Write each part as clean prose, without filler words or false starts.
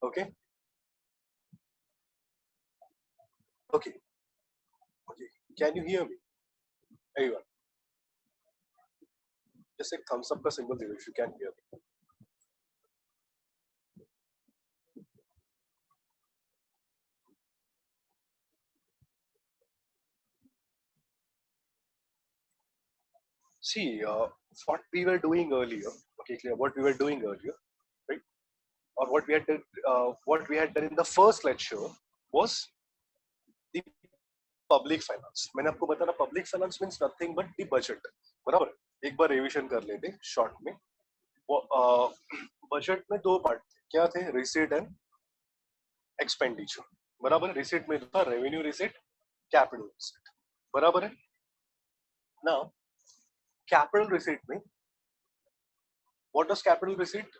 Okay. Okay. Okay. Can you hear me? Everyone, just a thumbs up का symbol दे दो if you can hear me. See, what we were doing earlier. Okay, clear. What we were doing earlier, right? Or what we had done in the first lecture was the public finance. मैंने आपको बताया public finance means nothing but the budget. बराबर? एक बार revision कर लेते short में. Budget में दो पार्ट थे. क्या थे? Receipt and expenditure. बराबर है. रिसीट में था रेवेन्यू रिसीट, कैपिटल रिसीट. बराबर है. नाउ कैपिटल रिसीट में what was capital receipt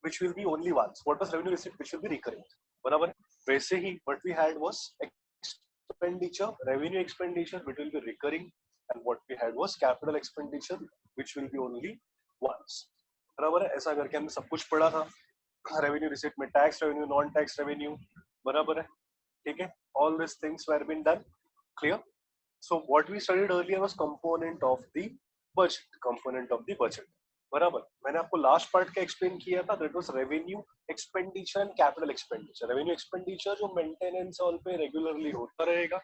which will be only once, what was revenue receipt which will be recurring. बराबर है. वैसे ही what we had was expenditure, revenue expenditure which will be recurring, and what we had was capital expenditure which will be only once. बराबर है. ऐसा करके हमने सब कुछ पढ़ा था. रेवेन्यू रिसीट में tax revenue, non tax revenue. बराबर है. ठीक है. All these things were been done. Clear? So what we studied earlier was component of the budget. बराबर. मैंने आपको लास्ट पार्ट का एक्सप्लेन किया था. That was revenue expenditure and capital expenditure. Revenue expenditure जो मेंटेनेंस ऑल पे regularly होता रहेगा,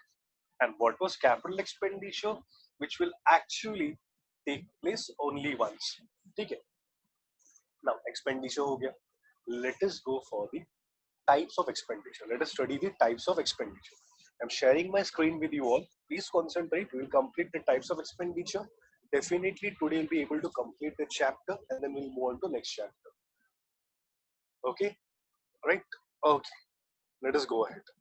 and what was capital expenditure which will actually take place only once. ठीक है. नाउ एक्सपेंडिचर हो गया. Let us go for the types of expenditure. Let us study the types of expenditure. I'm sharing my screen with you all. Please concentrate. We will complete the types of expenditure. Definitely today we'll be able to complete the chapter, and then we'll move on to next chapter. Okay? Right? Okay. Let us go ahead.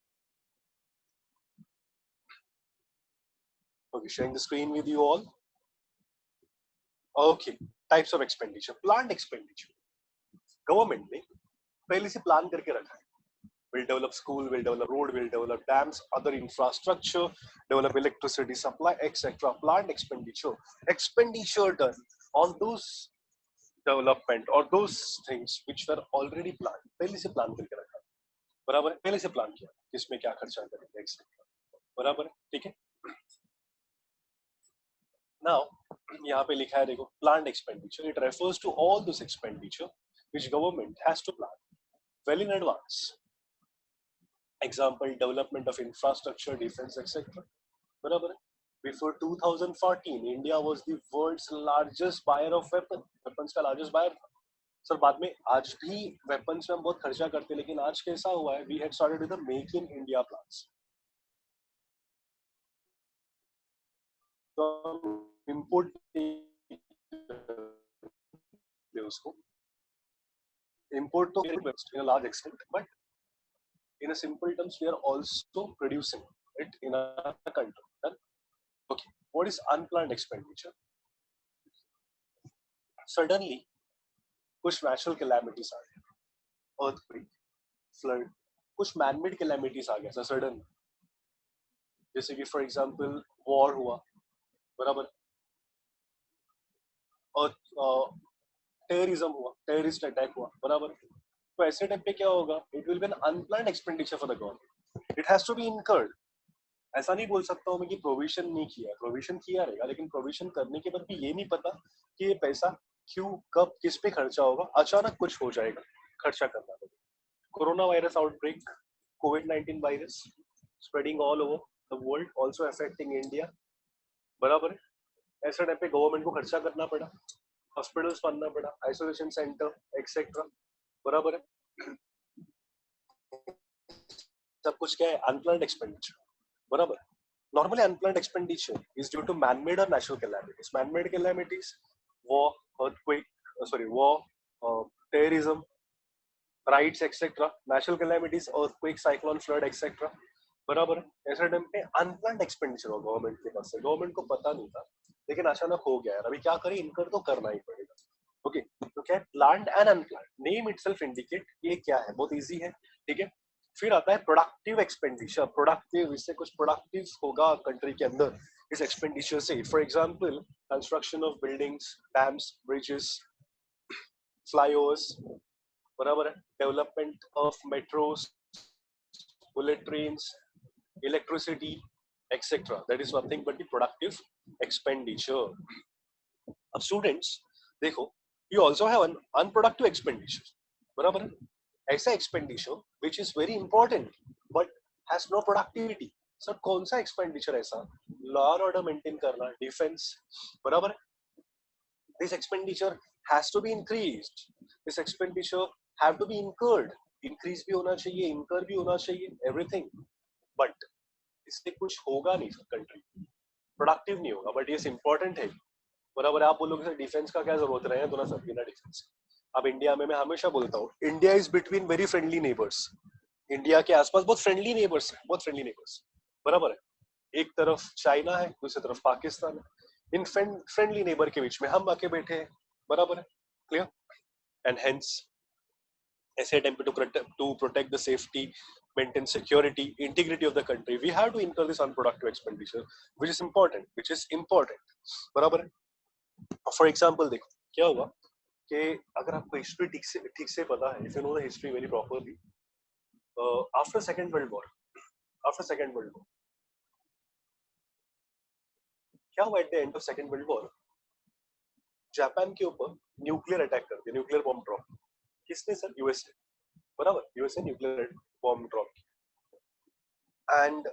Okay, sharing the screen with you all. Okay. Types of expenditure. Planned expenditure. Government ने पहले से plan करके रखा है. Will develop school, will develop road, will develop dams, other infrastructure, develop electricity supply, etc. Planned expenditure. Expenditure done on those development or those things which were already planned. पहले से plan करके रखा. बराबर है. पहले से प्लान किया किसमें क्या खर्चा करेंगे, etc. बराबर है. ठीक है. Now यहाँ पे लिखा है देखो, planned expenditure. It refers to all those expenditure which government has to plan well in advance. Example, development of infrastructure, defense, etc. बराबर है. Before 2014, India was the world's largest buyer of weapons. Weapons का largest buyer था. Sir बाद में आज भी weapons में हम बहुत खर्चा करते हैं, लेकिन आज कैसा हुआ है? We had started with the Make in India plans. तो import उसको import तो in a large extent, but in a simple terms, we are also producing it in our country. Okay, what is unplanned expenditure? Suddenly, कुछ natural calamities आ गए, earthquake, flood, कुछ man-made calamities आ गया sudden. जैसे कि for example war हुआ, बराबर, और terrorism हुआ, terrorist attack हुआ, बराबर. तो ऐसे टाइम पे क्या होगा? It will be an unplanned expenditure for the government. It has to be incurred. ऐसा नहीं बोल सकता हूँ मैं कि प्रोविजन नहीं किया. प्रोविजन किया रहेगा, लेकिन प्रोविजन करने के बाद भी ये नहीं पता कि ये पैसा क्यों, कब, किस पे खर्चा होगा. अचानक कुछ हो जाएगा, खर्चा करना पड़ेगा. Corona virus outbreak, covid virus spreading all over the world, also affecting India. बराबर है. ऐसे टाइम पे गवर्नमेंट को खर्चा करना पड़ा, हॉस्पिटल्स बनना पड़ा, आइसोलेशन सेंटर, एक्सेट्रा. बराबर है. सब कुछ क्या है? Unplanned expenditure. बराबर. Normally unplanned expenditure is due to man-made or natural calamities. Man-made calamities, war, earthquake, terrorism, riots, etc. Natural calamities, earthquake, cyclone, flood, etc. बराबर है. ऐसे टाइम पे अनप्लान्ड एक्सपेंडिचर हो गवर्नमेंट के पास से. गवर्नमेंट को पता नहीं था, लेकिन अचानक हो गया यार, अभी क्या करें? इनकर तो करना ही पड़ेगा. ओके, तो क्या है? Planned and unplanned. Name itself indicate ये क्या है. बहुत इजी है. ठीक है. फिर आता है प्रोडक्टिव एक्सपेंडिचर. प्रोडक्टिव, इससे कुछ प्रोडक्टिव होगा कंट्री के अंदर इस एक्सपेंडिचर से. For example, construction of buildings, dams, bridges, flyovers. बराबर है. Development of metros, bullet trains, electricity, etc. That is nothing but the productive expenditure. अब स्टूडेंट्स देखो, you also have an unproductive expenditure. बराबर है. ऐसा expenditure which is very important but has no productivity. Sir कौन सा expenditure ऐसा? Law और order maintain करना, डिफेंस. बराबर है. This expenditure has to be increased. This expenditure have to be incurred. Increase भी होना चाहिए, incur भी होना चाहिए, everything. But इससे कुछ होगा नहीं सर, कंट्री प्रोडक्टिव नहीं होगा. बट ये इंपॉर्टेंट है. बराबर. आप बोलोगे सर डिफेंस का क्या जरूरत रहे तो ना सर, बिना डिफेंस. अब इंडिया में मैं हमेशा बोलता हूँ, India is between very friendly neighbours. India के आसपास बहुत फ्रेंडली नेबर्स है, बहुत फ्रेंडली नेबर्स. बराबर है. एक तरफ चाइना है, दूसरी तरफ पाकिस्तान है. इन फ्रेंडली नेबर के बीच में हम आके बैठे हैं. बराबर है. क्लियर. एंड हेंस ऐसे टाइम पे to protect the safety, maintain security, integrity of the country, we have to incur this unproductive expenditure, which is important. बराबर है. फॉर एग्जाम्पल देखो क्या होगा कि अगर आपको हिस्ट्री ठीक से पता है, if you know the history very properly, after second world war क्या हुआ? Eight the end of second world war Japan के ऊपर न्यूक्लियर अटैक कर दिया, न्यूक्लियर बॉम्ब ड्रॉप. किसने सर? यूएसए. बराबर. USA nuclear bomb drop. And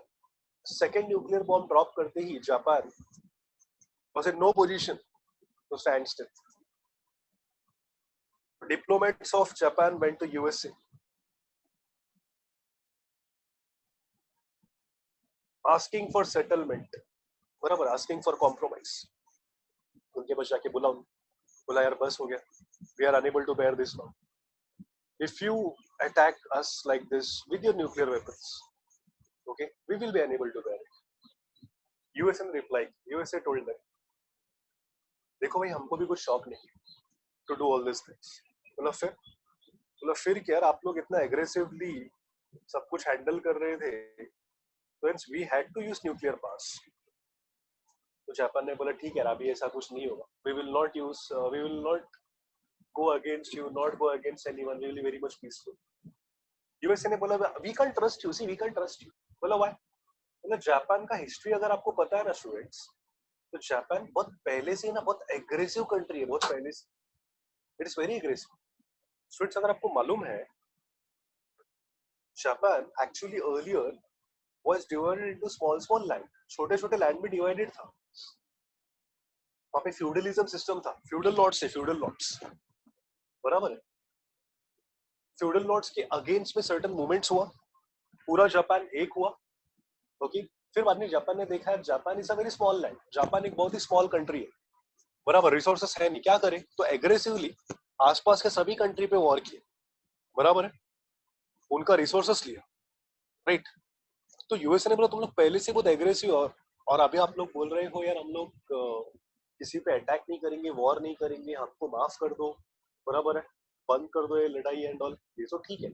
second nuclear bomb drop करते ही Japan was in no position to stand still. Diplomats of Japan went to USA, asking for settlement, बराबर, asking for compromise. उनके पास जाके बोला यार बस हो गया, we are unable to bear this now. If you attack us like this with your nuclear weapons, okay, we will be unable to bear it. USA replied, USA told them, देखो भाई हमको भी कुछ शौक नहीं to do all these things. बोला फिर क्या यार, आप लोग इतना एग्रेसिवली सब कुछ हैंडल कर रहे थे, तो we had to use nuclear powers. तो जापान ने बोला ठीक है, अभी ऐसा कुछ नहीं होगा. We will not go against you, not go against anyone. We will be very much peaceful. USA ने बोला we can't trust you. See, we can't trust you. बोला why? मतलब जापान का हिस्ट्री अगर आपको पता है ना स्टूडेंट्स, तो जापान बहुत पहले से ना बहुत एग्रेसिव कंट्री है, बहुत पहले से. It is very aggressive. Students अगर आपको मालूम है, Japan actually earlier was divided into small land. छोटे लैंड में डिवाइडेड था. वहां पे फ्यूडलिज्म सिस्टम था, फ्यूडल लॉर्ड्स. बराबर है. फ्यूडल लॉर्ड्स के अगेंस्ट में सर्टेन मूवमेंट्स हुआ, पूरा जापान एक हुआ. ओके. फिर बाद में जापान ने देखा है Japan is a very small land, Japan एक बहुत ही स्मॉल कंट्री है. बराबर. रिसोर्सेस है नहीं, क्या करे, तो एग्रेसिवली आसपास के सभी कंट्री पे वॉर किए. बराबर है. उनका रिसोर्सेस लिया. राइट. तो यूएसए ने बोला तुम लोग पहले से बहुत एग्रेसिव और अभी आप लोग बोल रहे हो यार हम लोग किसी पे अटैक नहीं करेंगे, वॉर नहीं करेंगे, हमको माफ कर दो. बराबर है. बंद कर दो ये लड़ाई एंड ऑल. ये तो ठीक है,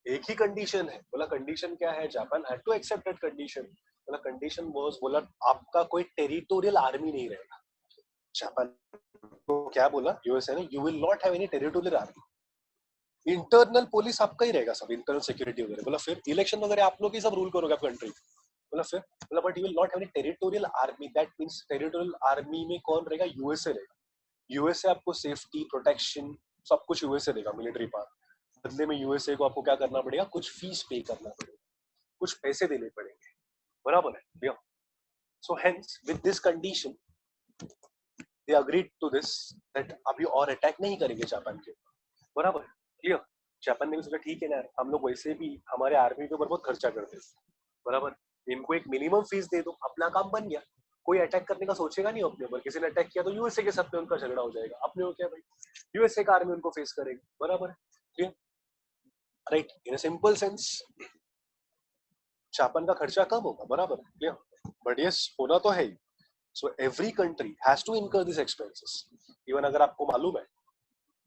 एक ही कंडीशन है. बोला कंडीशन क्या है? Japan had to accept that condition. बोला कंडीशन वाज, बोला आपका कोई टेरिटोरियल आर्मी नहीं रहेगा. जापान को क्या बोला यूएसए ने? You will not have any territorial army. Internal police आपका ही रहेगा सब, इंटरनल सिक्योरिटी वगैरह. बोला फिर इलेक्शन वगैरह आप लोग ही सब रूल करोगे आप कंट्री. बोला फिर, बोला but you will not have any territorial army. That means territorial army में कौन रहेगा? यूएसए रहेगा. यूएसए आपको सेफ्टी, प्रोटेक्शन सब कुछ यूएसए देगा, मिलिट्री पावर. बदले में यूएसए को आपको क्या करना पड़ेगा? कुछ फीस पे करना पड़ेगा, कुछ पैसे देने पड़ेंगे. बराबर है. So hence with this condition they agreed to this that अभी और अटैक नहीं करेंगे जापान के. बराबर है. क्लियर. जापान ने भी सोचा ठीक है ना, हम लोग वैसे भी हमारे आर्मी के ऊपर बहुत खर्चा करते हैं. बराबर. इनको एक मिनिमम फीस दे दो, अपना काम बन गया. कोई अटैक करने का सोचेगा नहीं अपने ऊपर. किसी ने अटैक किया तो यूएसए के साथ में उनका झगड़ा हो जाएगा. अपने को क्या भाई, यूएसए का आर्मी उनको फेस करेगी. बराबर है. Clear. Right. In a simple sense Japan का खर्चा कम होगा. बराबर है. क्लियर. बट यस, होना तो है ही. So every country has to incur this expenses. Even अगर आपको मालूम है,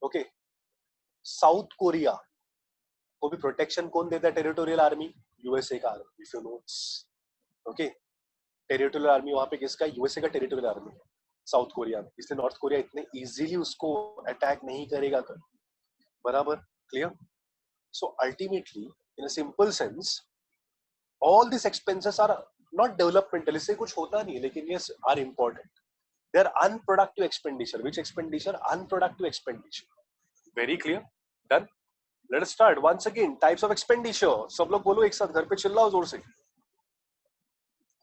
ओके, साउथ कोरिया को भी प्रोटेक्शन कौन देता है? टेरिटोरियल आर्मी, यूएसए का army. If you know, okay, territorial army वहां पे किसका? यूएसए का टेरिटोरियल आर्मी है साउथ कोरिया में. इसलिए नॉर्थ कोरिया इतने इजीली उसको अटैक नहीं करेगा कर. बराबर. Clear? So ultimately, in a simple sense, all these expenses are not developmental. इससे कुछ होता नहीं है, लेकिन yes are important. They are unproductive expenditure. Which expenditure? Unproductive expenditure. Very clear? Done? Let us start once again. Types of expenditure. सब लोग बोलो एक साथ, घर पे चिल्लाओ जोर से.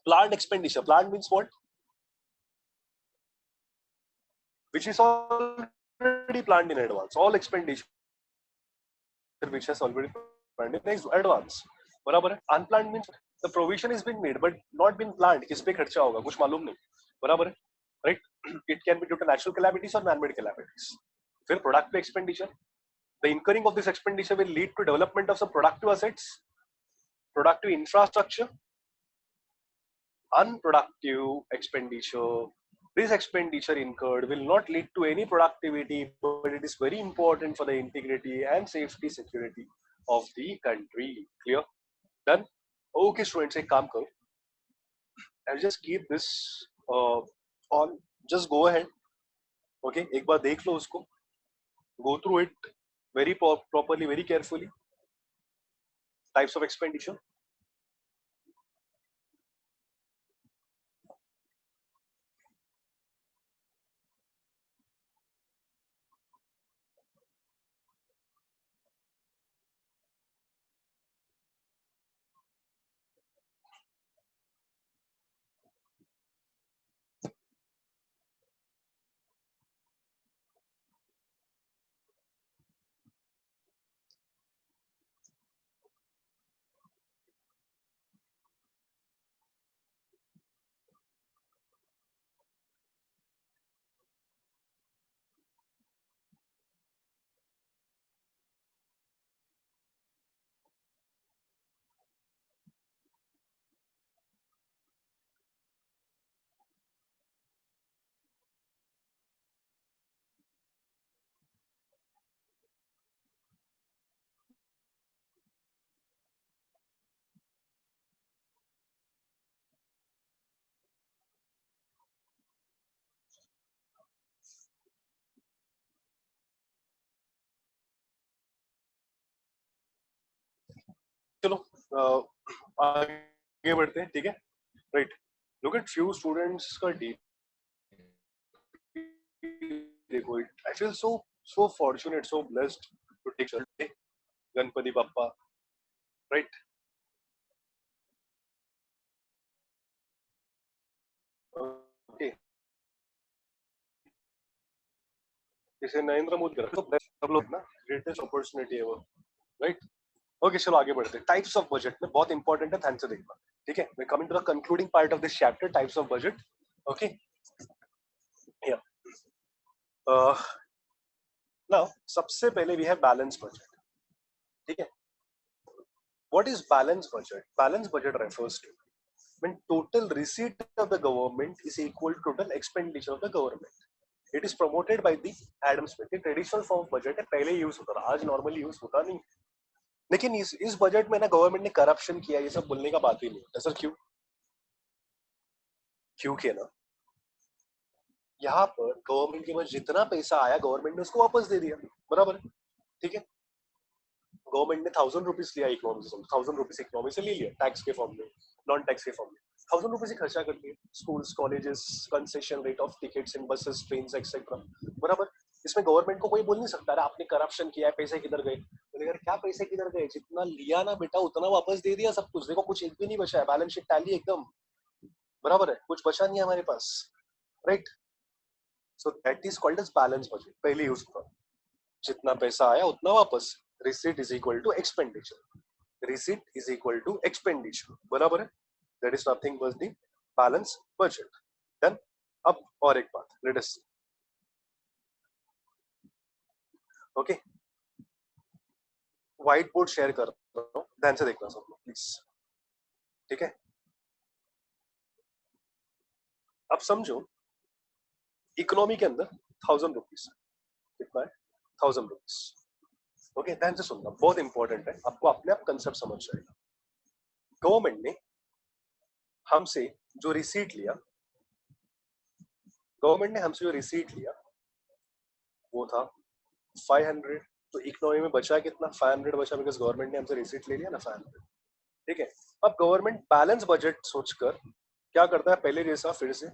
Planned expenditure. Planned means what? Which is already planned in advance. All expenditure which has already planned in advance. बराबर है? Unplanned means the provision is being made but not been planned. किस पे खर्चा होगा कुछ मालूम नहीं. बराबर है? Right? It can be due to natural calamities or man-made calamities. फिर productive expenditure. The incurring of this expenditure will lead to development of some productive assets, productive infrastructure. Unproductive expenditure. This expenditure incurred will not lead to any productivity, but it is very important for the integrity and safety security of the country. Clear? Done? Okay, students, एक काम करो. I'll just keep this on. Just go ahead. Okay, एक बार देख लो उसको. Go through it very properly, very carefully. Types of expenditure. चलो आगे बढ़ते हैं. ठीक है? Right. Look at few students का deep. देखो, I feel so fortunate, so blessed to take Sunday. Ganpati Bappa. Right? Okay. इसे नरेंद्र मोदी कर तो सब लोग ना ग्रेटेस्ट अपॉर्चुनिटी है वो. राइट? ओके, चलो आगे बढ़ते हैं. टाइप्स ऑफ बजट में बहुत इंपॉर्टेंट है, ध्यान से देखना. ठीक है? We coming to the concluding part of this chapter, types of budget. Okay, now सबसे पहले वी हैव बैलेंस बजट. ठीक है? What is balance budget? Balance budget refers to when total receipt of the government is equal to total expenditure of the government. It is promoted by the Adam Smith. Traditional form budget है, पहले use होता था, आज normally use होता नहीं. लेकिन इस budget में ना गवर्नमेंट ने करप्शन किया, ये सब बोलने का बात ही नहीं है. सर क्यों? क्योंकि ना यहाँ पर गवर्नमेंट के पास जितना पैसा आया गवर्नमेंट ने उसको वापस दे दिया. बराबर है? ठीक है? गवर्नमेंट ने 1000 रुपीज लिया इकोनॉमी से, 1000 रुपीज इकोनॉमी से ले लिया टैक्स के फॉर्म में, नॉन टैक्स के फॉर्म में. 1000 रुपीज ही खर्चा कर दिए. Schools, colleges, concession rate of tickets in buses, train etcetera. बराबर? इसमें गवर्नमेंट को कोई बोल नहीं सकता अरे आपने करप्शन किया है, पैसे किधर गए. बोले यार क्या पैसे किधर गए, जितना लिया ना बेटा उतना वापस दे दिया सब कुछ. देखो कुछ एक भी नहीं बचा है, बैलेंस शीट टैली एकदम. बराबर है? कुछ बचा नहीं है हमारे पास. Right? So that is called as balance budget. पहले यूज करो, जितना पैसा आया उतना वापस. Receipt is equal to expenditure. receipt is equal to expenditure. बराबर है? That is nothing but the balance budget. Then अब और एक बात, let us see. Okay, white board share कर रहा हूँ, ध्यान से देखना सब लोग प्लीज. ठीक है? अब समझो इकोनॉमी के अंदर 1000 रुपीज. कितना है? 1000 रुपीज. ओके, ध्यान से सुनना, बहुत इंपॉर्टेंट है, आपको अपने आप कंसेप्ट समझ जाएगा. गवर्नमेंट ने हमसे जो रिसीट लिया, गवर्नमेंट ने हमसे जो रिसीट लिया वो था 500, तो इकोनॉमी में बचा कितना, 500 बचा, बिकॉज गवर्नमेंट ने हमसे रिसीट ले लिया ना 500। ठीक है, अब गवर्नमेंट बैलेंस बजट सोचकर क्या करता है, पहले जैसा फिर से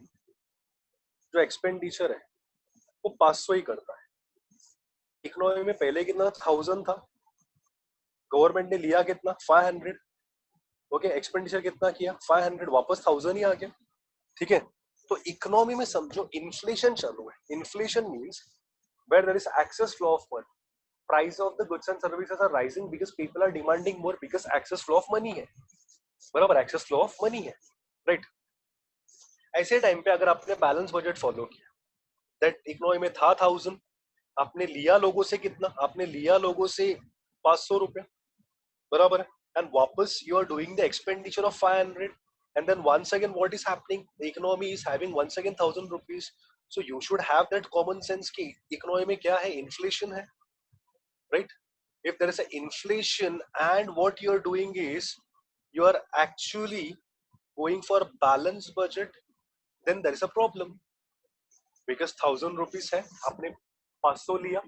जो एक्सपेंडिचर है वो 500 ही करता है। इकोनॉमी में पहले कितना 1000 था, गवर्नमेंट ने लिया कितना 500, ओके, एक्सपेंडिचर कितना किया 500, वापस 1000 ही आ गया। ठीक है, तो इकोनॉमी में समझो इन्फ्लेशन चालू है। Inflation means where there is excess flow of money, price of the goods and services are rising because people are demanding more, because excess flow of money है, बराबर, एक्सेस फ्लो ऑफ मनी है, right. ऐसे time पे अगर आपने balance budget follow किया, that economy में था 1000, आपने लिया लोगों से कितना, आपने लिया लोगों से 500 रुपए, बराबर है, एंड वापस you are doing the expenditure of 500, and then once again what is happening, the economy is having once again 1000 rupees, so you should have that common sense ki economy में क्या है, inflation है, right? If there is an inflation and what you are doing is you are actually going for balanced budget, then there is a problem, because 1000 rupees है, आपने 500 लिया,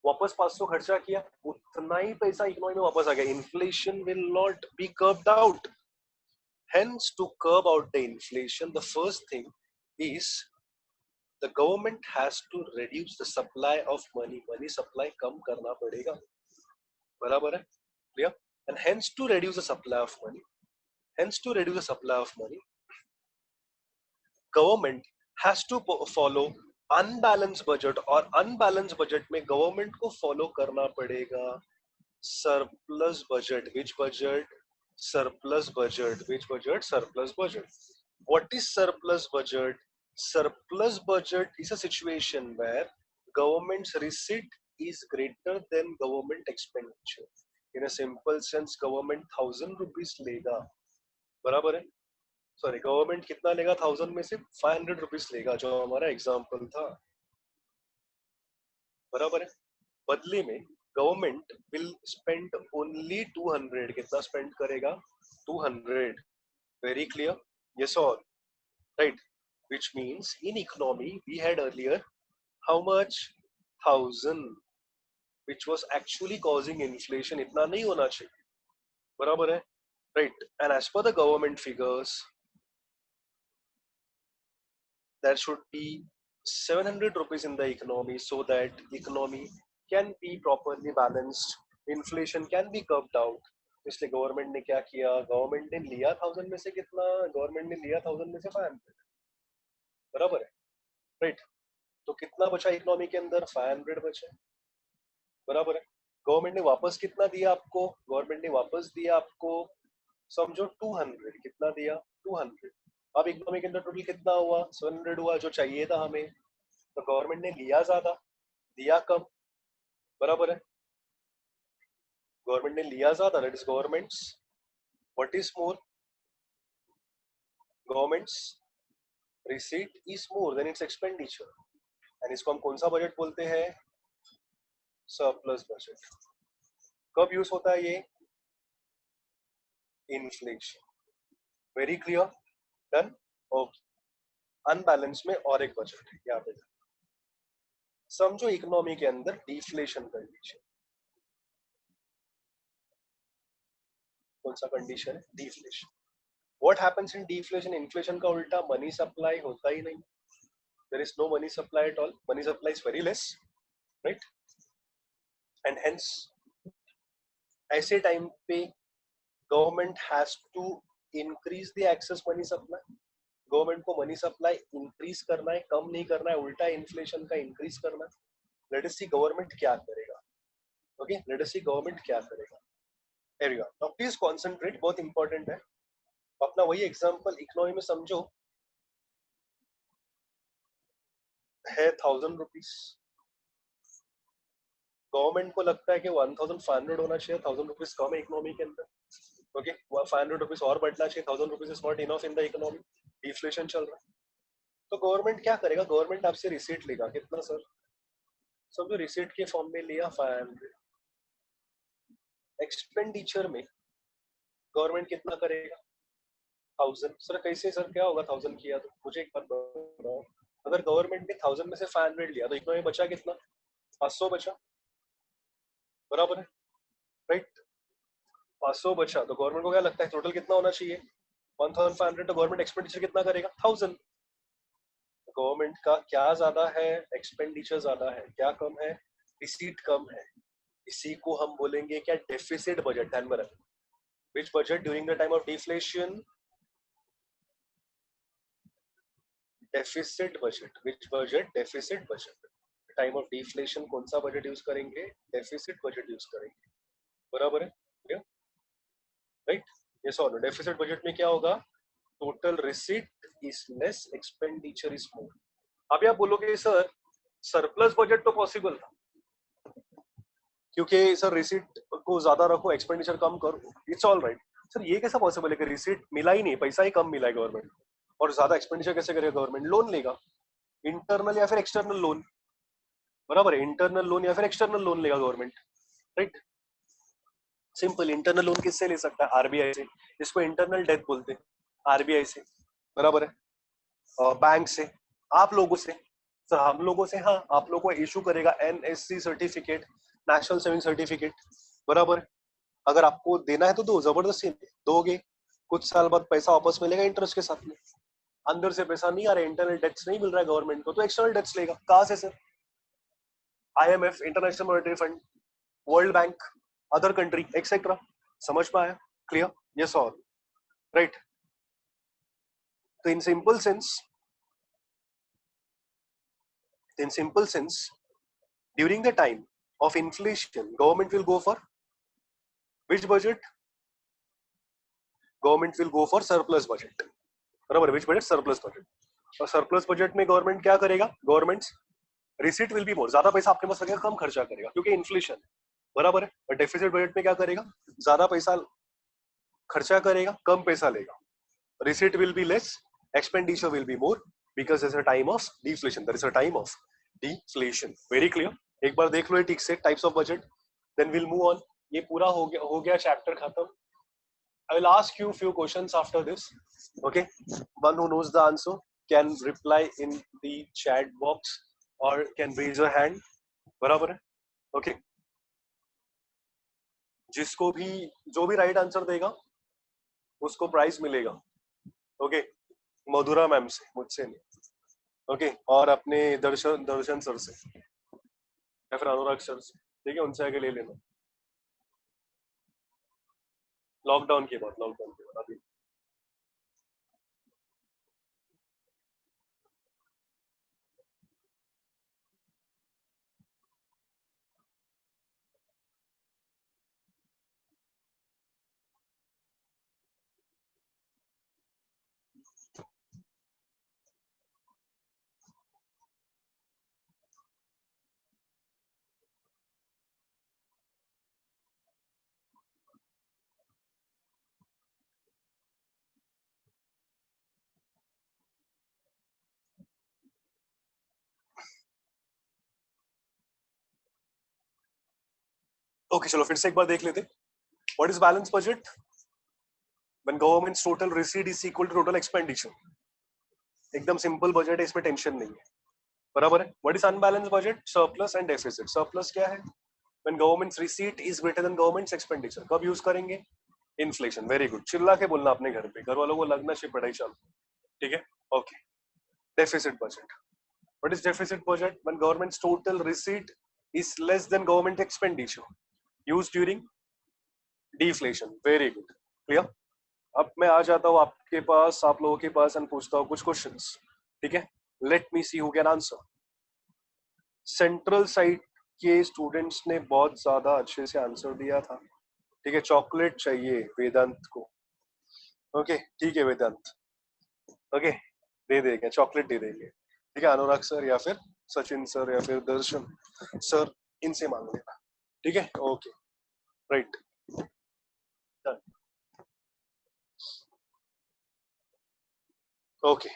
वापस 500 खर्चा किया, उतना ही पैसा इकोनॉमी में वापस आ गया, inflation will not be curved out. Hence, to curb out the inflation, the first thing is the government has to reduce the supply of money. Money supply कम करना पड़ेगा, बराबर है, clear? And hence to reduce the supply of money, government has to follow unbalanced budget, और unbalanced budget में government को follow करना पड़ेगा surplus budget. Which budget? Surplus budget. Which budget? Surplus budget. What is surplus budget? Surplus budget is a situation where government's receipt is greater than government expenditure. In a simple sense, government 1000 rupees लेगा, बराबर है, sorry government कितना लेगा 1000 में से 500 rupees लेगा, जो हमारा एग्जाम्पल था, बराबर है, बदले में गवर्नमेंट विल स्पेंड ओनली 200, कितना स्पेंड करेगा 200, वेरी क्लियर, यस और right, which means in economy we had earlier how much 1000, which was actually causing inflation, इतना नहीं होना चाहिए, बराबर है, right? And as per the government figures there should be 700 rupees in the economy so that economy can be properly balanced, inflation can be curbed out. इसलिए government ने क्या किया, गवर्नमेंट ने लिया 1000 में से कितना, गवर्नमेंट ने लिया 1000 में से 500, बराबर है, राइट, तो कितना बचा इकोनॉमी के अंदर, 500 बचा, बराबर है, गवर्नमेंट ने वापस कितना दिया आपको, गवर्नमेंट ने वापस दिया आपको समझो 200, कितना दिया 200, अब इकोनॉमी के अंदर टोटल कितना हुआ 700 हुआ, जो चाहिए था हमें, तो गवर्नमेंट ने लिया ज्यादा, दिया कम, बराबर है, गवर्नमेंट ने लिया ज्यादा, that is governments, what is more, governments receipt is more than it's expenditure, and इसको हम कौन सा बजट बोलते हैं, सरप्लस बजट। कब यूज होता है ये, inflation, very clear, done, okay. Unbalance में और एक बजट है, यहाँ पे समझो इकोनॉमी के अंदर डिफ्लेशन कंडीशन, कौन सा कंडीशन है, deflation. What happens in deflation, inflation का उल्टा, मनी सप्लाई होता ही नहीं, there is no money supply at all, money supply is very less, right, and hence ऐसे टाइम पे government has to increase the excess money supply, government को money supply increase करना है, कम नहीं करना है, उल्टा इन्फ्लेशन का इंक्रीज करना है। लेट अस सी गवर्नमेंट क्या करेगा, ओके, लेट अस सी गवर्नमेंट क्या करेगा, एवरीवन नाउ प्लीज कंसंट्रेट, बहुत इंपॉर्टेंट है, अपना वही एग्जांपल इकोनॉमी में समझो, है 1000 रुपीज, गवर्नमेंट को लगता है कि 1500 होना चाहिए, 1000 रुपीज कम है इकोनॉमी के अंदर, ओके, 500 रुपीज और बढ़ना चाहिए, 1000 rupees is not enough in the economy, deflation चल रहा है, तो गवर्नमेंट क्या करेगा, गवर्नमेंट आपसे रिसीट लेगा, कितना सर, समझो रिसीट के फॉर्म में लिया 500, एक्सपेंडिचर में गवर्नमेंट कितना करेगा 1000, सर कैसे सर क्या होगा 1000 किया तो, मुझे एक बात बताओ, अगर गवर्नमेंट ने 1000 में से 500 लिया तो इकोनॉमी बचा कितना, 500 बचा, बराबर है, राइट। 500 बचा तो गवर्नमेंट को क्या लगता है टोटल कितना होना चाहिए? 1500। तो गवर्नमेंट एक्सपेंडिचर कितना करेगा? 1000। गवर्नमेंट का क्या ज्यादा है? एक्सपेंडिचर ज्यादा है। क्या कम है? रिसीट कम है। इसी को हम बोलेंगे क्या? Deficit budget. ध्यान में रखें, which budget during the time of deflation? Deficit budget. Which budget? Deficit budget. Time of deflation कौन सा बजट यूज करेंगे? डेफिसिट बजट यूज करेंगे। बराबर है, राइट। ये सॉल्व। डेफिसिट बजट में क्या होगा? Total receipt is less expenditure is more. अभी आप बोलोगे सर सरप्लस बजट तो पॉसिबल था, क्योंकि सर रिसीट को ज्यादा रखो एक्सपेंडिचर कम करो। It's all right. सर ये कैसा पॉसिबल है कि रिसीट मिला ही नहीं, पैसा ही कम मिला है गवर्नमेंट, और ज्यादा एक्सपेंडिचर कैसे करेगा गवर्नमेंट? लोन लेगा, इंटरनल या फिर एक्सटर्नल लोन। बराबर है, इंटरनल लोन या फिर एक्सटर्नल लोन लेगा government, right. Simple. Internal loan किससे ले सकता है? आरबीआई से। इसको इंटरनल डेट बोलते हैं, आरबीआई से। बराबर है, बैंक से, आप लोगों से। सर हम लोगों से, हाँ, आप लोगों को इशू करेगा NSC certificate, national saving certificate. बराबर है। अगर आपको देना है तो दो, जबरदस्ती दोगे, कुछ साल बाद पैसा वापस मिलेगा इंटरेस्ट के साथ में। अंदर से पैसा नहीं आ रहा है, इंटरनल डेट्स नहीं मिल रहा है गवर्नमेंट को, तो एक्सटर्नल डेट्स लेगा। कहां से sir? IMF, international monetary fund, world bank, other country etcetera. समझ में आया? क्लियर? यस और राइट। तो in simple sense during the time of inflation government will go for which budget? Government will go for surplus budget। बराबर। which budget? surplus budget। और surplus budget में government क्या करेगा? Government receipt will be more, ज्यादा पैसा आपके पास लगेगा, कम खर्चा करेगा क्योंकि इन्फ्लेशन। बराबर है। और डेफिसिट बजट में क्या करेगा? ज्यादा पैसा खर्चा करेगा, कम पैसा लेगा। Receipt will be less, expenditure will be more, because there's a time of deflation, there is a time of deflation। Very clear. एक बार देख लो ये ठीक से, types of budget, then will move on. ये पूरा हो गया चैप्टर खत्म। I will ask you few questions after this. Okay, one who knows the answer can reply in the chat box or can raise your hand। बराबर है, okay. जिसको भी, जो भी राइट आंसर देगा उसको प्राइज मिलेगा। ओके, मधुरा मैम से, मुझसे नहीं। ओके, और अपने दर्शन दर्शन सर से या फिर अनुराग सर से, ठीक है, उनसे आगे ले लेना। लॉकडाउन के बाद, लॉकडाउन के बाद अभी। ओके, चलो फिर से एक बार देख लेते। What is balance budget? When government's total receipt is equal to total expenditure. एकदम सिंपल बजट है, इसमें टेंशन नहीं है। बराबर है। What is unbalance budget? Surplus and deficit. Surplus क्या है? When government's receipt is greater than government's expenditure. कब यूज करेंगे? इन्फ्लेशन। Very good. चिल्ला के बोलना अपने घर पे, घर वालों को लगना चाहिए पढ़ाई चालू। ठीक है, okay. Deficit budget. What is deficit budget? When government's total receipt is less than government expenditure, used during deflation. Very good, clear. अब मैं आ जाता हूँ आपके पास, आप लोगों के पास, एंड पूछता हूँ कुछ क्वेश्चंस। ठीक है, let me see who can answer. Central side के स्टूडेंट्स ने बहुत ज्यादा अच्छे से आंसर दिया था। ठीक है, चॉकलेट चाहिए वेदांत को। ओके, ठीक है वेदांत, ओके, दे देंगे चॉकलेट, दे देंगे। ठीक है, अनुराग सर या फिर सचिन सर या फिर दर्शन सर, इनसे मांग लेना। ठीक है, ओके, राइट, डन, ओके।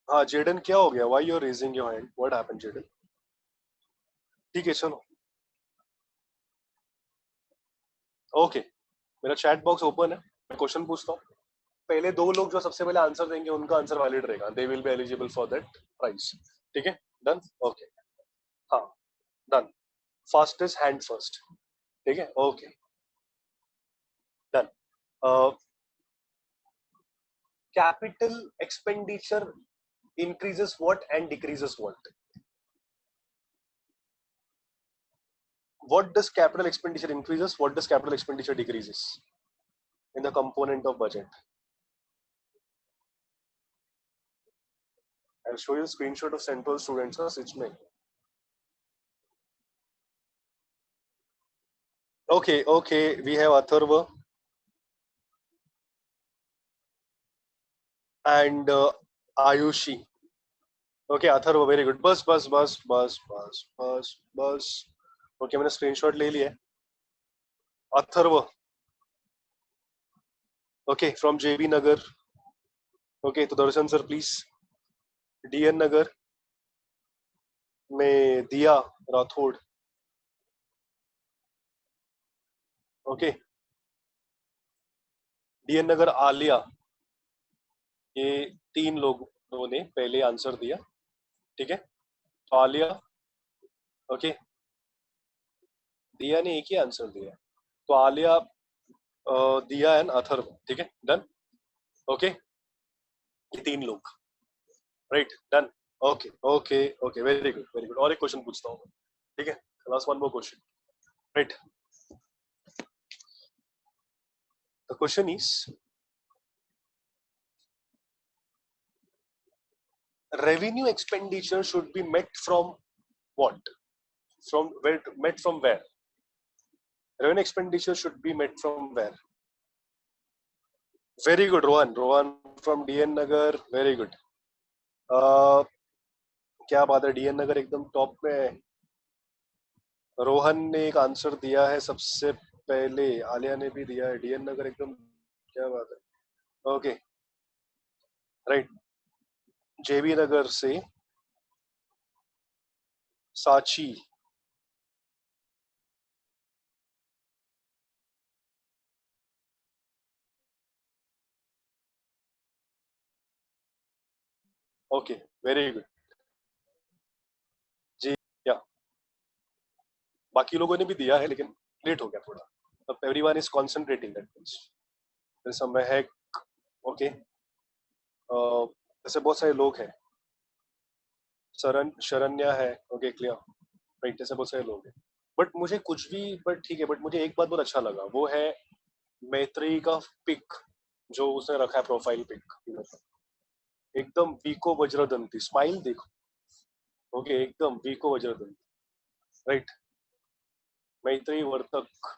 हाँ जेडन, क्या हो गया? Why you are raising your hand? What happened Jaden? ठीक है, चलो, ओके। मेरा चैट बॉक्स ओपन है, मैं क्वेश्चन पूछता हूँ, पहले दो लोग जो सबसे पहले आंसर देंगे उनका आंसर वैलिड रहेगा, they will be eligible for that prize. ठीक है, डन, ओके, हाँ डन, फास्टेस्ट हैंड फर्स्ट, ठीक है, okay done. Capital expenditure increases what and decreases what? What does capital expenditure increases? What does capital expenditure decreases in the component of budget? I'll show you a screenshot of Central students. Mein. Okay, okay. We have Atharva and Ayushi. Okay, Atharva, very good. Bus. Okay, मैंने screenshot ले लिया. Atharva. Okay, from JB Nagar. Okay, तो दर्शन sir, please. DN Nagar में दिया Rathore. Okay. DN Nagar Alia. ये 3 लोगों ने पहले आंसर दिया, ठीक है, तो आलिया, ओके, दिया ने एक ही आंसर दिया, तो आलिया, दिया एंड अथर्व, ठीक है, डन, ओके, ये 3 लोग, right, done, okay okay okay, very good very good. और एक क्वेश्चन पूछता हूँ, ठीक है, last one more question, right, the question is revenue expenditure should be met from what? From where? Met from where? Revenue expenditure should be met from where? Very good, Rohan. Rohan from DN Nagar. Very good. क्या बात है, DN नगर एकदम top पे है। रोहन ने एक answer दिया है सबसे पहले, आलिया ने भी दिया है, DN नगर एकदम, क्या बात है। ओके, राइट, JB नगर से साची, ओके, वेरी गुड जी, या बाकी लोगों ने भी दिया है लेकिन लेट हो गया थोड़ा, अब everyone is concentrating that means समय है, ओके, ऐसे बहुत सारे लोग हैं, शरण्या है, ओके क्लियर, राइट, ऐसे बहुत सारे लोग हैं, बट मुझे कुछ भी, बट ठीक है, बट मुझे एक बात बहुत अच्छा लगा, वो है मैत्रेयी का पिक जो उसने रखा है, प्रोफाइल पिक, एकदम वीको वज्रदंती, स्माइल देखो, ओके, एकदम Vicco Vajradanti, right, Maitreyi Vartak,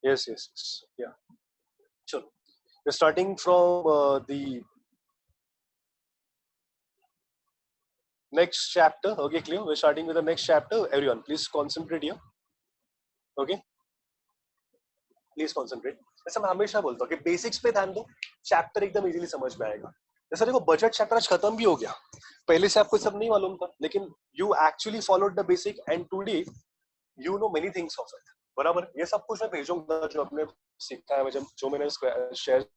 yes yes yes, yeah, चलो, starting from the next chapter, okay, clear, we're starting with the next chapter, everyone please concentrate here, okay, please concentrate. जैसे मैं हमेशा बोलता हूँ कि बेसिक्स पे ध्यान दो, चैप्टर एकदम इजीली समझ में आएगा। जैसे देखो बजट चैप्टर आज खत्म भी हो गया, पहले से आपको सब नहीं मालूम था, लेकिन you actually followed the basic and today you know many things of it, बराबर। ये सब कुछ मैं भेजूंगा जो अपने सीखा है, जो मैंने शेयर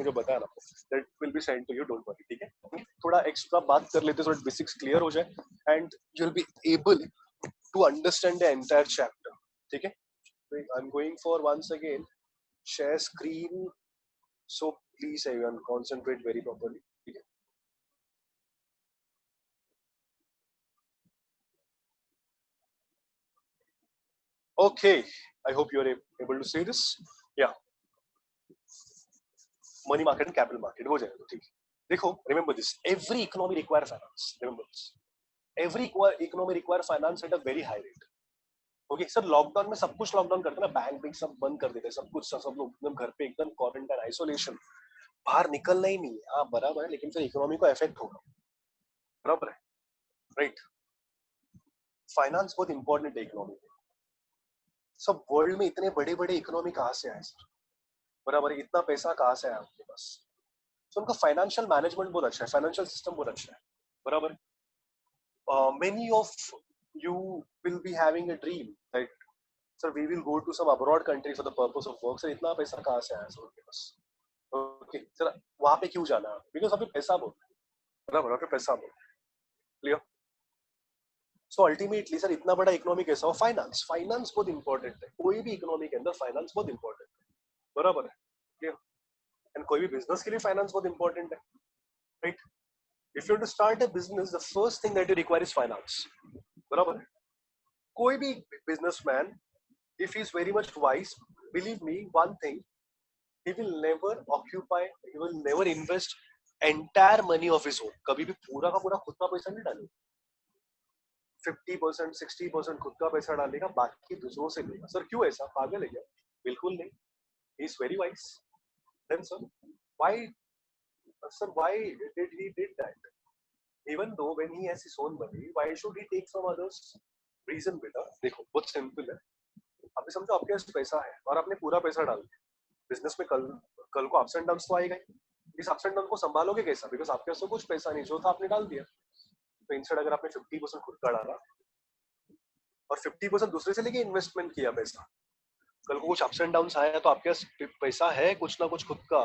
जो बताया ना, that will be send to you, don't worry, ठीक है। थोड़ा एक्स्ट्रा बात कर लेते, थोड़ा बेसिक्स क्लियर हो जाए and you will be able to understand the entire chapter, ठीक है। I am going for once again share screen, so please everyone concentrate very properly, okay? Okay, I hope you are able to see this, yeah, money market and capital market हो जाएगा, ठीक है। देखो, remember this, every economy require finance, remember this, every economy require finance at a very high rate, okay sir. Lockdown में सब कुछ lockdown करते ना, बैंक भी सब बंद कर देते, सब कुछ, सब लोग एकदम घर पे, एकदम क्वारंटाइन, आइसोलेशन, बाहर निकलना ही नहीं है, हाँ बराबर है, लेकिन फिर इकोनॉमी को इफेक्ट होगा, बराबर है, राइट। फाइनेंस बहुत इंपॉर्टेंट है इकोनॉमी में। सब वर्ल्ड में इतने बड़े बड़े इकोनॉमी कहाँ से आए सर, बराबर है, इतना पैसा कहाँ से आया आपके पास? तो उनका फाइनेंशियल मैनेजमेंट बहुत अच्छा है, फाइनेंशियल सिस्टम बहुत अच्छा है, बराबर है। Many of you will be having a dream that sir we will go to some abroad country for the purpose of work. Sir इतना पैसा कहाँ से आया सर उनके पास? ओके सर वहां पे क्यों जाना? बिकॉज अभी पैसा बहुत है, बराबर, अभी पैसा बहुत है, क्लियर? सो अल्टीमेटली सर इतना बड़ा इकोनॉमी कैसा हो? फाइनेंस, फाइनेंस बहुत इंपॉर्टेंट है, कोई भी इकोनॉमी के अंदर फाइनेंस बहुत इंपॉर्टेंट है, बराबर है, क्लियर? एंड कोई भी बिजनेस के लिए फाइनेंस बहुत इंपॉर्टेंट है, right? If you to start a business the first thing that you require is finance, बराबर है। कोई भी businessman if he is very much wise, believe me one thing, he will never occupy, he will never invest entire money of his own, कभी भी पूरा का पूरा खुद का पैसा नहीं डालेगा, 50% 60% खुद का पैसा डालेगा, बाकी दूसरों से लेगा। सर क्यों ऐसा? पागल है क्या? बिल्कुल नहीं, he is very wise. Then sir why, sir why did he did that? Even though when he has his own money, why should he take from others? Reason बेटा देखो बहुत सिंपल है। अभी समझो आपके पास पैसा है और आपने पूरा पैसा डाल दिया बिजनेस में, कल को अप्स एंड डाउन्स तो आएगा ही। इस अप्स एंड डाउन को संभालोगे कैसा? बिकॉज आपके पास तो कुछ पैसा नहीं, जो था आपने डाल दिया। तो इंस्टेड अगर आपने 50% खुद का डाला और 50% दूसरे से लेके इन्वेस्टमेंट किया पैसा, कल को कुछ अप्स एंड डाउन्स आया तो आपके पास पैसा है कुछ ना कुछ खुद का,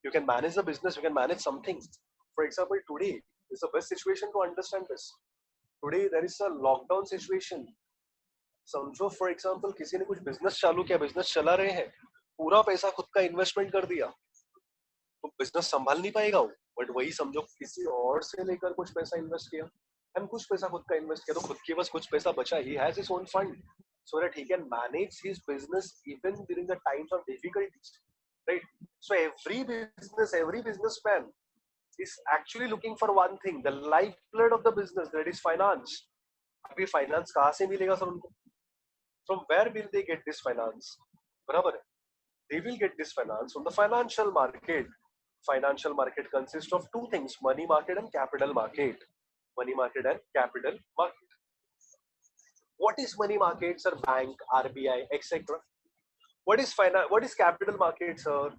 you can manage the business, you can manage something. For example today is the best situation to understand this. Today there is a lockdown situation. समझो फॉर एग्जाम्पल किसी ने कुछ बिजनेस चालू किया, बिजनेस चला रहे हैं, पूरा पैसा खुद का इन्वेस्टमेंट कर दिया, तो बिजनेस संभाल नहीं पाएगा वो। बट वही समझो किसी और से लेकर कुछ पैसा इन्वेस्ट किया एंड कुछ पैसा खुद का इन्वेस्ट किया, तो खुद के पास कुछ पैसा बचा, he has his own fund so that he can manage his business even during the times of difficulties, right? So every businessman is actually looking for one thing, the lifeblood of the business, that is finance. अभी finance कहाँ से मिलेगा sir उनको? From where will they get this finance? बराबर है, they will get this finance from the financial market. Financial market consists of two things, money market and capital market. Money market and capital market. What is money market, sir? Bank, RBI, etc. What is capital market, sir?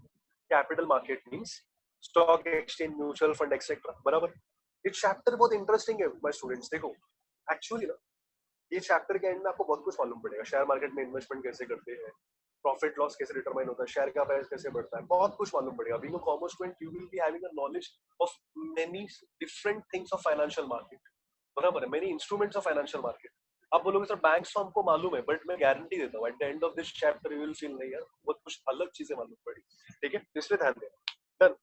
Capital market means stock exchange, mutual fund, etc. बराबर? ये chapter बहुत interesting है my students. देखो actually ना ये chapter के and में आपको बहुत कुछ मालूम पड़ेगा। शेयर मार्केट में इन्वेस्टमेंट कैसे करते हैं, प्रॉफिट लॉस कैसे डिटरमाइन होता है, शेयर का प्राइस कैसे बढ़ता है, बहुत कुछ मालूम पड़ेगा। Being a commerce student you will be having a knowledge of many different things of financial market, बराबर है, many instruments of financial market. आप बोलोगे सर बैंक्स तो हमको मालूम है, बट मैं गारंटी देता हूँ eight the end of this chapter you will feel नहीं यार बहुत कुछ अलग चीजें मालूम पड़ी। ठीक है, इसलिए ध्यान देना। डन।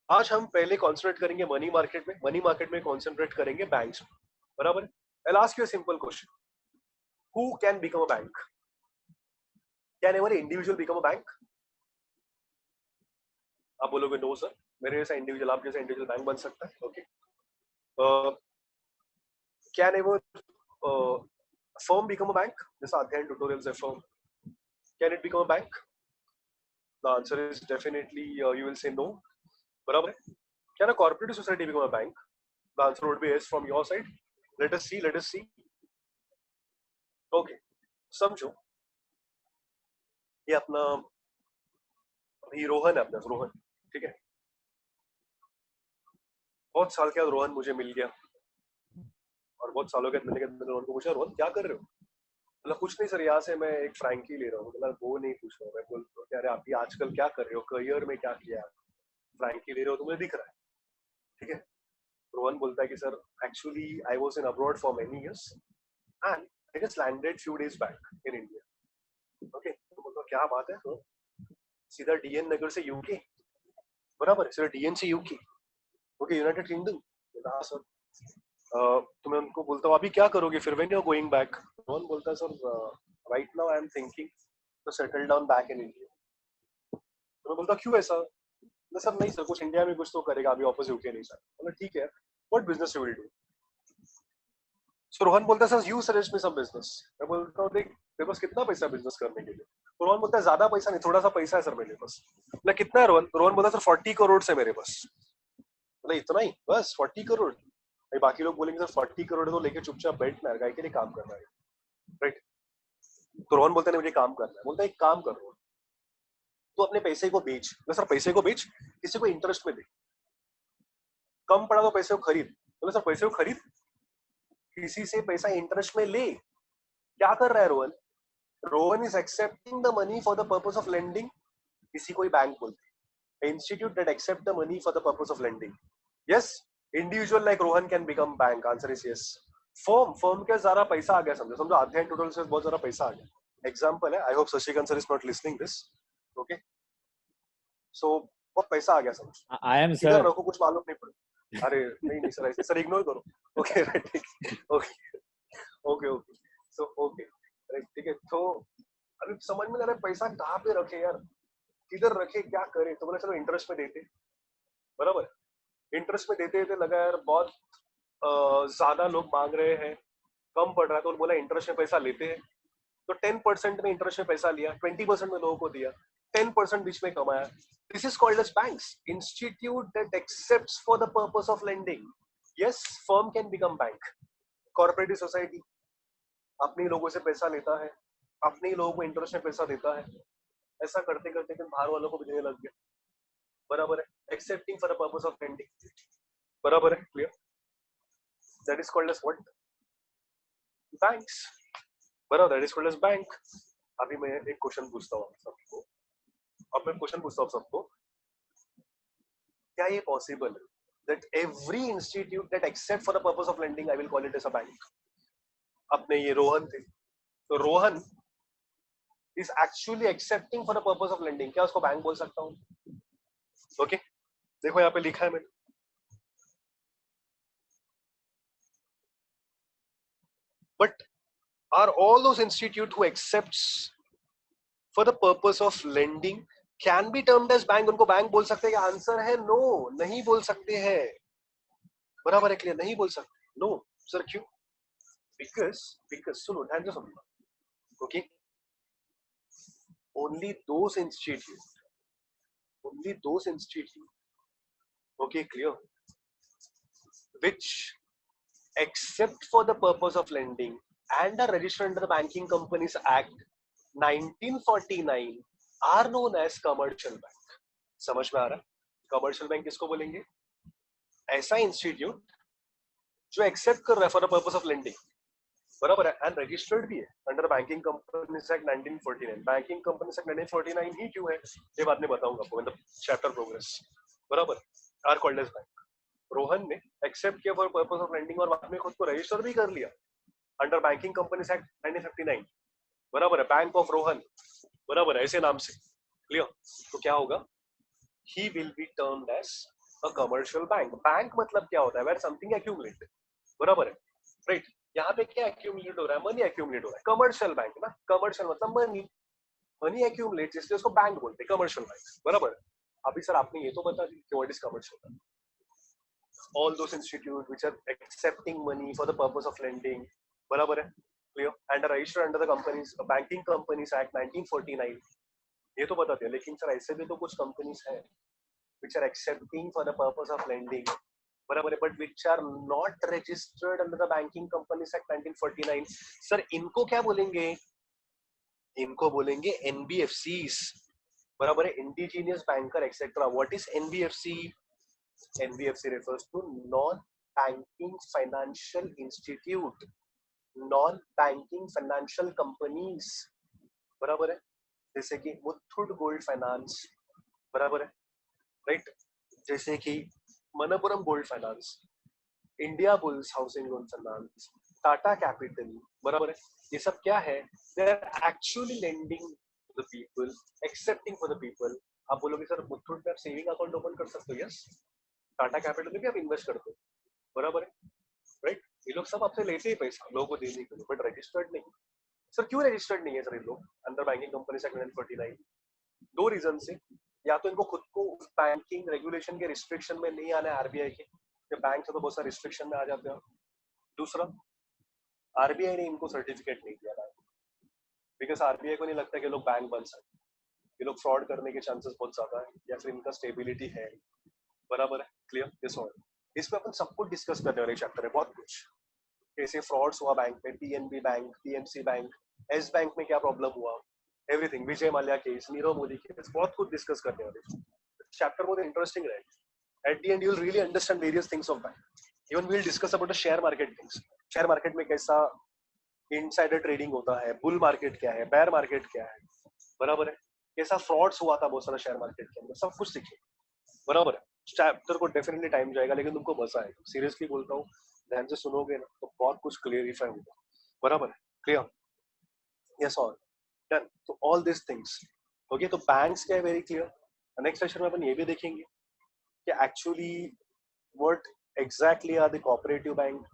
आज हम पहले कॉन्सेंट्रेट करेंगे मनी मार्केट में, मनी मार्केट में कॉन्सेंट्रेट करेंगे बैंक्स में, बराबर है। I will ask you a simple question, who can become a bank? Can ever individual become a bank? आप बोलोगे नो सर, मेरे जैसा इंडिविजुअल, आप जैसा इंडिविजुअल बैंक बन सकता है। Okay, can ever firm become a bank? जैसा अध्ययन tutorials है firm, can it become a bank? The answer is definitely you will say no, बराबर है। Can a cooperative society become a bank? The answer would be yes from your side. Let us see. Okay, समझो ये अपना अभी रोहन है, अपना रोहन, ठीक है। बहुत साल के बाद रोहन मुझे मिल गया और बहुत सालों के बाद मिलने के बाद मैंने रोहन को पूछा, रोहन क्या कर रहे हो? मतलब कुछ नहीं सर, यहाँ से मैं एक फ्रैंकी ले रहा हूँ। मतलब वो नहीं पूछ रहा हूँ, मैं बोल रहा हूँ आप आजकल क्या कर रहे हो, करियर में क्या किया, फ्रैंकी ले रहे हो तो मुझे दिख रहा है, ठीक है। रोहन बोलता है कि sir actually I was in abroad for many years and I just landed few days back in India. Okay, तो बोलता क्या बात है, तो सीधा डीएन नगर से यूके, बराबर है, सीधा डीएन से यूके, ओके, यूनाइटेड किंगडम। हाँ सर। तो मैं उनको बोलता हूँ अभी क्या करोगे फिर when you are going back? Rohan बोलता है sir right now I am thinking to settle down back in India. तो मैं बोलता क्यों ऐसा? सर नहीं सर, कुछ इंडिया में कुछ तो करेगा, अभी वापस यूके नहीं सर। मतलब ठीक है, what business you will do? So Rohan बोलता है sir you suggest me some business. मैं बोलता हूँ देख मेरे पास कितना पैसा है बिजनेस करने के लिए? तो रोहन बोलता है ज्यादा पैसा नहीं, थोड़ा सा पैसा है सर मेरे पास। मतलब कितना है रोहन? रोहन बोलता है सर 40 करोड़ है मेरे पास। मतलब इतना ही बस 40 करोड़? भाई बाकी लोग बोलेंगे सर 40 करोड़ तो लेके चुपचाप बैठना है, गाय के लिए काम करना है, राइट? तो रोहन बोलता है मुझे काम करना है। बोलता है एक काम करो, तो अपने पैसे को बेच, बोले सर पैसे को बेच, किसी को इंटरेस्ट में दे, कम पड़ा तो पैसे को खरीद, बोले सर पैसे को खरीद, किसी से पैसा इंटरेस्ट में ले। क्या कर रहा है Rohan? Rohan is accepting the money for the purpose of lending. किसी को बैंक बोलते हैं, institute that accept the money for the purpose of lending. Yes, individual like Rohan can become bank, answer is yes. Firm के ज्यादा पैसा आ गया, समझो समझो अध्ययन टोटल से बहुत ज्यादा पैसा आ गया। एग्जांपल है, I hope Shashikant sir is not listening this, okay. So बहुत पैसा आ गया, समझो I am इधर sir. रखो, कुछ मालूम नहीं पड़ा। अरे नहीं नहीं सर, ऐसे सर इग्नोर करो, okay right, okay okay okay, so okay right, ठीक है। तो अभी समझ में आ रहा है पैसा कहाँ पे रखे यार, किधर रखे, क्या करे, तो बोले चलो इंटरेस्ट में देते, बराबर। इंटरेस्ट में देते देते लगा यार बहुत ज्यादा लोग मांग रहे हैं, कम पड़ रहा है, तो बोला इंटरेस्ट में पैसा लेते हैं। तो 10% में इंटरेस्ट में पैसा लिया, 20% में लोगों को दिया, 10% बीच में कमाया। This is called as banks, institute that accepts for the purpose of lending. Yes, firm can become bank. Cooperative society अपने लोगों से पैसा लेता है, अपने ही लोगों को इंटरेस्ट में पैसा देता है। ऐसा करते करते फिर बाहर वालों को भी देने लग गया, बराबर है, excepting for the purpose of lending, बराबर है, clear. That is called as what? Banks, बराबर, that is called as bank. अभी मैं एक क्वेश्चन पूछता हूँ सबको, अब मैं क्वेश्चन पूछता हूँ सबको, क्या ये पॉसिबल है that every institute that except for the purpose of lending I will call it as a bank? अपने ये रोहन थे, तो Rohan is actually accepting for the purpose of lending, क्या उसको बैंक बोल सकता हूँ? ओके, देखो यहाँ पे लिखा है मैंने, but are all those institute who accepts for the purpose of lending can be termed as bank, उनको बैंक बोल सकते हैं? आंसर है नो, नहीं बोल सकते हैं, बराबर है, क्लियर, नहीं बोल सकते, नो सर, क्यों? बिकॉज सुनो, ध्यान से सुनो, okay, only those institute, okay, clear, which except for the purpose of lending and are registered under the Banking Companies Act 1949 are known as commercial bank। समझ में आ रहा है? कमर्शियल बैंक किसको बोलेंगे? ऐसा इंस्टीट्यूट जो एक्सेप्ट कर रहा है for the purpose of lending, बराबर है, एंड रजिस्टर्ड भी है under banking companies act 1949। Banking companies act 1949 ही क्यों है ये बात मैं बताऊंगा आपको, मतलब चैप्टर प्रोग्रेस, बराबर, are called as bank. Rohan ने एक्सेप्ट किया फॉर पर्पस ऑफ लेंडिंग और बाद में खुद को रजिस्टर भी कर लिया अंडर बैंकिंग कंपनीज एक्ट 1959, बराबर है, बैंक ऑफ रोहन, बराबर है, ऐसे नाम से, क्लियर। तो क्या होगा? He will be termed as a commercial bank. Bank मतलब क्या होता है? वेयर समथिंग एक्यूमुलेट, बराबर है, राइट। यहाँ पे क्या एक्यूमुलेट हो रहा है? मनी एक्यूमुलेट हो रहा है, कमर्शियल बैंक ना, कमर्शियल मतलब मनी, मनी एक्यूमुलेट, इसलिए उसको बैंक बोलते हैं, कमर्शियल बैंक, बराबर। अभी सर आपने ये तो बता दी कि what is commercial bank. all those institute which are accepting money for the purpose of lending, बराबर है, clear, and are registered under the companies banking companies act 1949, ये तो बताते हैं। लेकिन सर ऐसे भी तो कुछ कंपनीज है which are accepting for the purpose of lending, बराबर है, but which are not registered under the banking companies act 1949, sir इनको क्या बोलेंगे? इनको बोलेंगे NBFCs, बराबर है, indigenous banker etcetera. What is NBFC? NBFC refers to non-banking financial institute, non-banking financial companies, बराबर है, जैसे कि मुथूट गोल्ड फाइनेंस, बराबर है, राइट, जैसे कि Manappuram gold finance, Indiabulls housing loan finance, Tata capital, बराबर है। ये सब क्या है? They are actually lending to the people, accepting for the people. आप बोलोगे सर मुथूट में आप सेविंग अकाउंट ओपन कर सकते हो, यस। टाटा कैपिटल में भी आप इन्वेस्ट करते हो, बराबर है, राइट। ये लोग सब आपसे लेते ही पैसा लोगों को देने के लिए, बट रजिस्टर्ड नहीं। सर क्यों रजिस्टर्ड नहीं है सर ये लोग अंडर बैंकिंग कंपनी एक्ट 1949? दो रीजन से, या तो इनको खुद को बैंकिंग रेगुलेशन के रिस्ट्रिक्शन में नहीं आना है, आरबीआई के, बैंक से तो बहुत सारे रिस्ट्रिक्शन में आ जाते हैं। दूसरा, आरबीआई ने इनको सर्टिफिकेट नहीं दिया, बिकॉज आरबीआई को नहीं लगता कि लोग बैंक बन सकते, ये लोग फ्रॉड करने के चांसेस बहुत ज्यादा है, या फिर इनका स्टेबिलिटी है, बराबर है, क्लियर, दिस ऑल। इसमें अपन सब कुछ डिस्कस करने वाले चैप्टर है, बहुत कुछ, कैसे फ्रॉड्स हुआ बैंक में, PNB bank, PMC bank, Yes bank में क्या प्रॉब्लम हुआ, everything, Vijay Mallya case, Nirav Modi case, बहुत कुछ डिस्कस करने वाले। चैप्टर बहुत इंटरेस्टिंग रहेगा। At the end you will really understand various things of bank. Even we will discuss about the share market things. Share market में कैसा इनसाइडर ट्रेडिंग होता है, बुल मार्केट क्या है, बेयर मार्केट क्या है, बराबर है, कैसा फ्रॉड्स हुआ था बहुत सारा शेयर मार्केट के अंदर, सब कुछ सीखे, बराबर है। चैप्टर को डेफिनेटली टाइम जाएगा, लेकिन तुमको मजा आएगा, सीरियसली बोलता हूँ। ध्यान से सुनोगे ना तो बहुत कुछ क्लियरिफाई होगा, बराबर है, क्लियर, यस और डन। तो ऑल दिस थिंग्स ओके। तो बैंक्स क्या है, वेरी क्लियर। नेक्स्ट सेशन में अपन ये भी देखेंगे कि actually what exactly are the cooperative bank,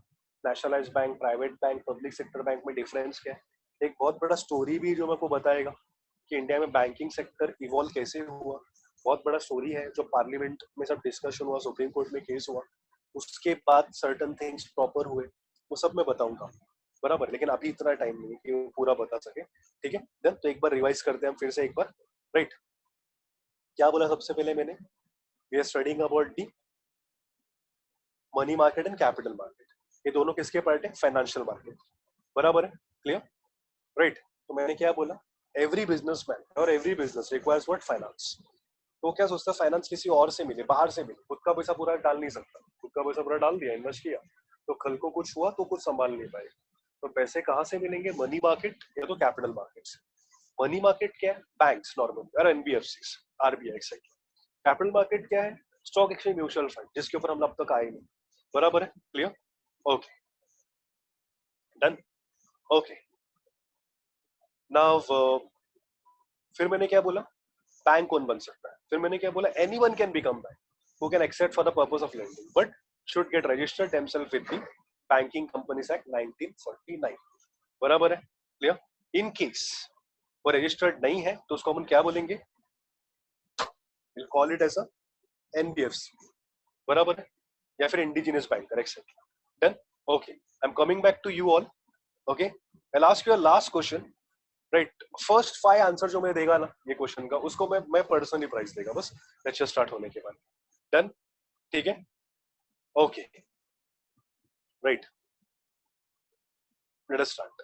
nationalised bank, private bank, public sector bank में डिफरेंस क्या है। एक बहुत बड़ा स्टोरी भी जो मेरे को बताएगा कि इंडिया में बैंकिंग सेक्टर इवॉल्व कैसे हुआ। बहुत बड़ा स्टोरी है जो पार्लियामेंट में सब डिस्कशन हुआ, सुप्रीम कोर्ट में केस हुआ, उसके बाद सर्टन थिंग्स प्रॉपर हुए, वो सब मैं बताऊंगा, बराबर। लेकिन अभी इतना टाइम नहीं है कि वो पूरा बता सके, ठीक है। देन तो एक बार रिवाइज करते हैं हम फिर से एक बार, राइट। क्या बोला सबसे पहले मैंने, we are studying about the money market and capital market. ये दोनों किसके पार्ट है, फाइनेंशियल मार्केट, बराबर है, क्लियर, राइट। तो मैंने क्या बोला, एवरी बिजनेसमैन और every business requires what, finance. तो क्या सोचता है, फाइनेंस किसी और से मिले, बाहर से मिले, खुद का पैसा पूरा डाल नहीं सकता, खुद का पैसा पूरा डाल दिया, इन्वेस्ट किया, तो कल को कुछ हुआ तो कुछ संभाल नहीं पाएगा। तो पैसे कहाँ से मिलेंगे, मनी मार्केट या तो कैपिटल मार्केट से। मनी मार्केट क्या है, बैंक्स नॉर्मल और NBFC, RBI etcetera. Capital market क्या है, स्टॉक एक्सचेंज, म्यूचुअल फंड, जिसके ऊपर हम अब तक आए नहीं, बराबर है, clear, okay, done, okay. Now फिर मैंने क्या बोला, बैंक कौन बन सकता है, फिर मैंने क्या बोला, anyone can become bank who can accept for the purpose of lending but should get registered themselves with the banking companies act 1949, बराबर है, क्लियर। इन केस वो रजिस्टर्ड नहीं है तो उसको हम क्या बोलेंगे, will call it as a NBFC, बराबर है, या फिर indigenous banker etcetera, done, okay. I am coming back to you all, okay. I last your last question, right. First 5 answer जो मैं देगा ना ये क्वेश्चन का, उसको मैं पर्सनली प्राइस देगा बस, लेक्चर स्टार्ट होने के बाद, डन, ठीक है, okay, right, let us start.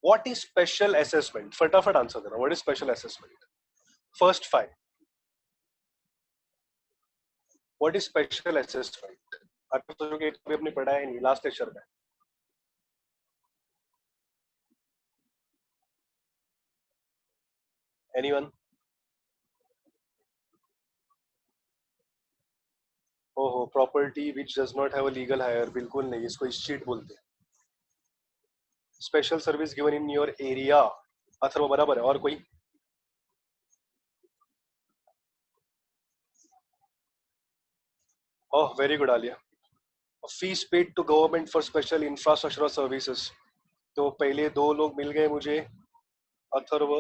What is special assessment, फटाफट आंसर देना, what is special assessment, first 5, what is special assessment. आप सोचोगे कभी अपने पढ़ा है नहीं, लास्ट लेक्चर में, एनीवन, ओहो, property which does not have a legal heir, बिल्कुल नहीं, इसको चीट बोलते हैं। Special service given in your area, Atharva बराबर है, और कोई, oh very good Aaliya. Fees paid to government for special infrastructure services, तो पहले 2 लोग मिल गए मुझे, अथर्व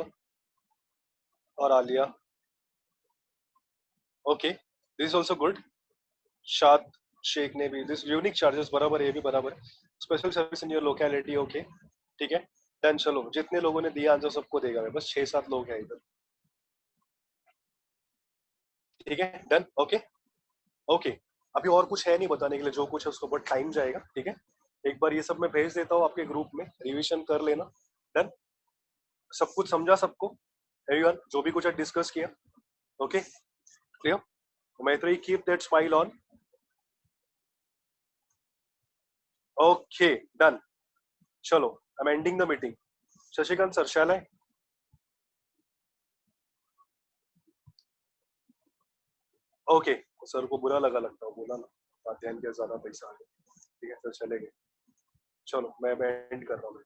और Alia, okay, this is also good. शाद शेख ने भी, दिस यूनिक चार्जेस, बराबर है, ये भी बराबर है। Special service in your locality, okay, ठीक है, डन। चलो जितने लोगों ने दिया आंसर सबको देगा मैं, बस 6-7 लोग हैं इधर, ठीक है, डन, ओके, ओके। अभी और कुछ है नहीं बताने के लिए, जो कुछ है उसको बहुत टाइम जाएगा, ठीक है। एक बार ये सब मैं भेज देता हूँ आपके ग्रुप में, रिविजन कर लेना, डन। सब कुछ समझा सबको, एवरीवन, जो भी कुछ डिस्कस किया, okay, clear. Maitri, keep that smile on, okay, done. चलो I am ending the meeting. Shashikant sir, शैल है, ओके। सर को बुरा लगा लगता है, बोला ना, ध्यान के ज्यादा पैसा आ गया, ठीक है, सर चले गए। चलो मैं एंड कर रहा हूँ।